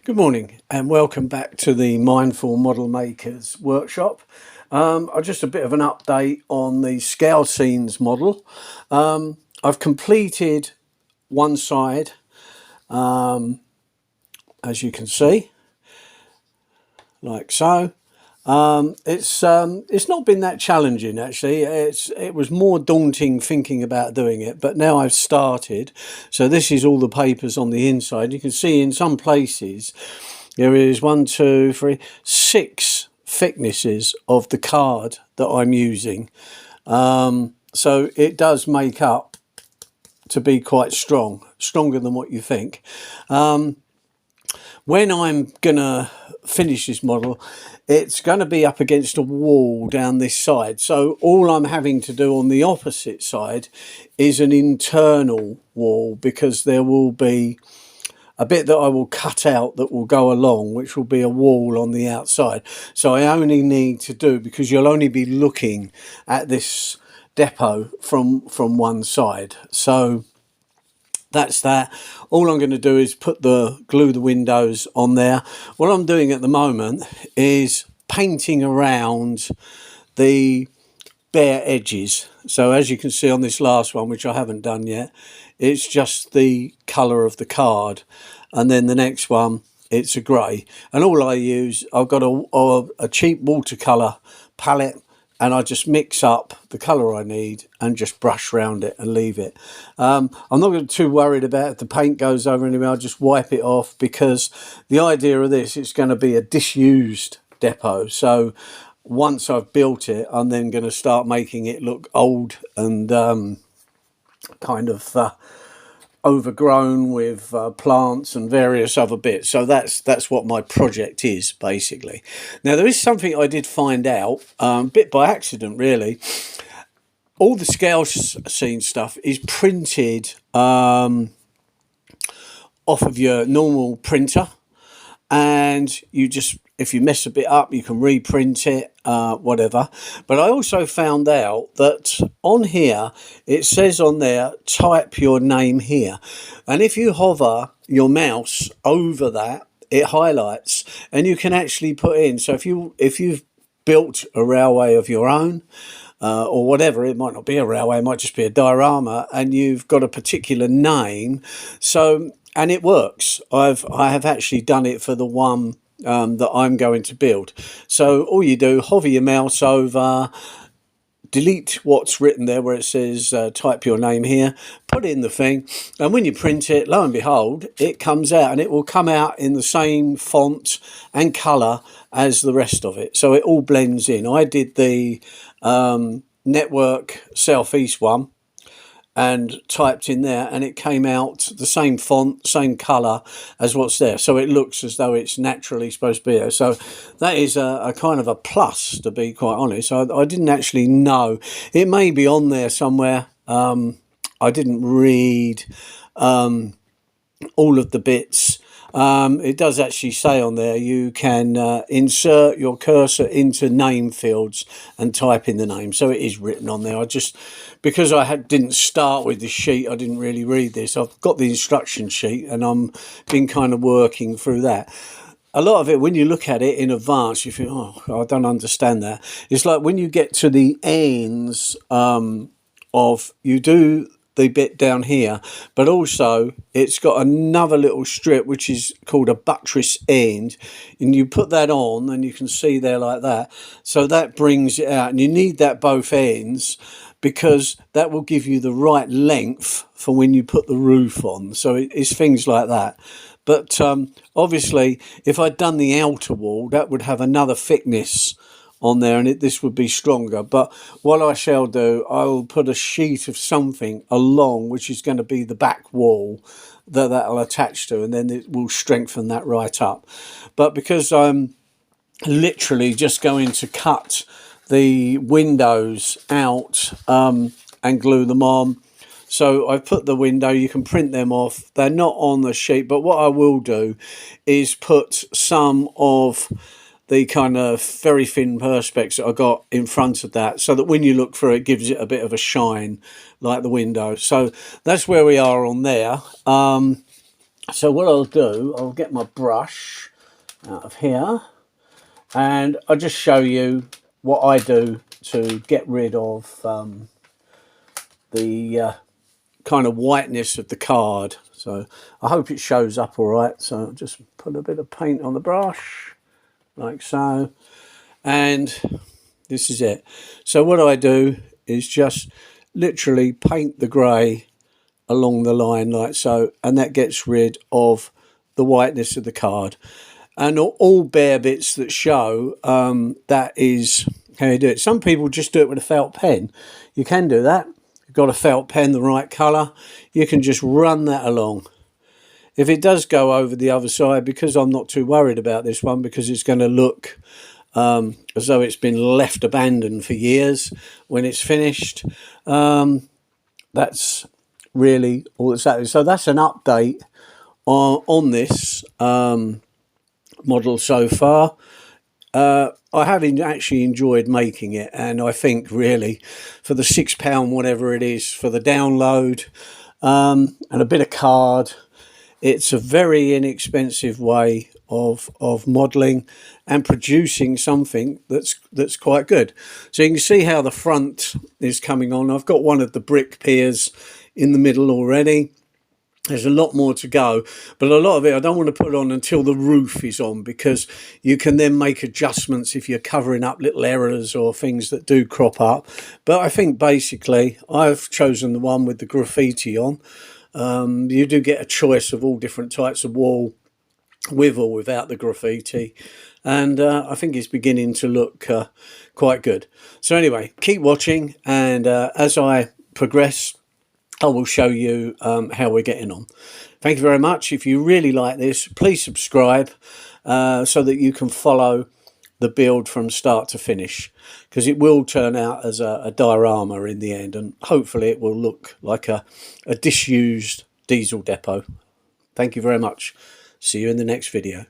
Good morning and welcome back to the Mindful Model Makers workshop. Just a bit of an update on the scale scenes model. I've completed one side, as you can see, like so. It's not been that challenging actually. It was more daunting thinking about doing it, but now I've started. So this is all the papers on the inside. You can see in some places there is 6 thicknesses of the card that I'm using. So it does make up to be quite strong, stronger than what you think. When I'm gonna finish this model, it's going to be up against a wall down this side, so all I'm having to do on the opposite side is an internal wall, because there will be a bit that I will cut out that will go along, which will be a wall on the outside. So I only need to do, because you'll only be looking at this depot from one side, so that's that. All I'm going to do is glue the windows on there. What I'm doing at the moment is painting around the bare edges. So as you can see on this last one, which I haven't done yet, it's just the colour of the card, and then the next one it's a grey. And all I use, I've got a cheap watercolour palette, and I just mix up the colour I need and just brush around it and leave it. I'm not too worried about if the paint goes over anywhere. I'll just wipe it off, because the idea of this, it's going to be a disused depot. So once I've built it, I'm then going to start making it look old and kind of overgrown with plants and various other bits. So that's what my project is basically. Now there is something I did find out, a bit by accident really. All the scale scene stuff is printed off of your normal printer, and you just, if you mess a bit up, you can reprint it, whatever. But I also found out that on here, it says on there, type your name here. And if you hover your mouse over that, it highlights, and you can actually put in. So if you've built a railway of your own, or whatever, it might not be a railway, it might just be a diorama, and you've got a particular name, so, and it works. I have actually done it for the one that I'm going to build. So all you do, hover your mouse over, delete what's written there where it says type your name here, put in the thing, and when you print it, lo and behold, it comes out, and it will come out in the same font and colour as the rest of it, so it all blends in. I did the Network Southeast one and typed in there, and it came out the same font, same colour as what's there, so it looks as though it's naturally supposed to be there. So that is a kind of a plus, to be quite honest. I didn't actually know. It may be on there somewhere. I didn't read all of the bits. It does actually say on there you can insert your cursor into name fields and type in the name, so it is written on there. I just, because I didn't start with the sheet, I didn't really read this. I've got the instruction sheet, and I'm been kind of working through that. A lot of it, when you look at it in advance, you think, oh, I don't understand that. It's like when you get to the ends of, you do the bit down here, but also it's got another little strip which is called a buttress end, and you put that on, and you can see there like that, so that brings it out, and you need that both ends, because that will give you the right length for when you put the roof on. So it's things like that. But obviously if I'd done the outer wall, that would have another thickness on there, and this would be stronger. But what I shall do, I will put a sheet of something along, which is going to be the back wall that'll attach to, and then it will strengthen that right up. But because I'm literally just going to cut the windows out and glue them on, so I've put the window, you can print them off, they're not on the sheet, but what I will do is put some of the kind of very thin perspex that I got in front of that, so that when you look through it, gives it a bit of a shine like the window. So that's where we are on there. So what I'll do, I'll get my brush out of here and I'll just show you what I do to get rid of the kind of whiteness of the card. So I hope it shows up all right. So I'll just put a bit of paint on the brush like so, and this is it. So what I do is just literally paint the grey along the line like so, and that gets rid of the whiteness of the card. And all bare bits that show, that is how you do it. Some people just do it with a felt pen. You can do that. You've got a felt pen, the right colour, you can just run that along. If it does go over the other side, because I'm not too worried about this one, because it's going to look as though it's been left abandoned for years when it's finished, that's really all that's happening. So that's an update on this model so far. I have actually enjoyed making it, and I think really for the £6 whatever it is for the download and a bit of card, it's a very inexpensive way of modelling and producing something that's quite good. So you can see how the front is coming on. I've got one of the brick piers in the middle already. There's a lot more to go, but a lot of it I don't want to put on until the roof is on, because you can then make adjustments if you're covering up little errors or things that do crop up. But I think basically I've chosen the one with the graffiti on. You do get a choice of all different types of wall, with or without the graffiti, and I think it's beginning to look quite good. So anyway, keep watching, and as I progress, I will show you how we're getting on. Thank you very much. If you really like this, please subscribe so that you can follow the build from start to finish, because it will turn out as a diorama in the end, and hopefully it will look like a disused diesel depot. Thank you very much. See you in the next video.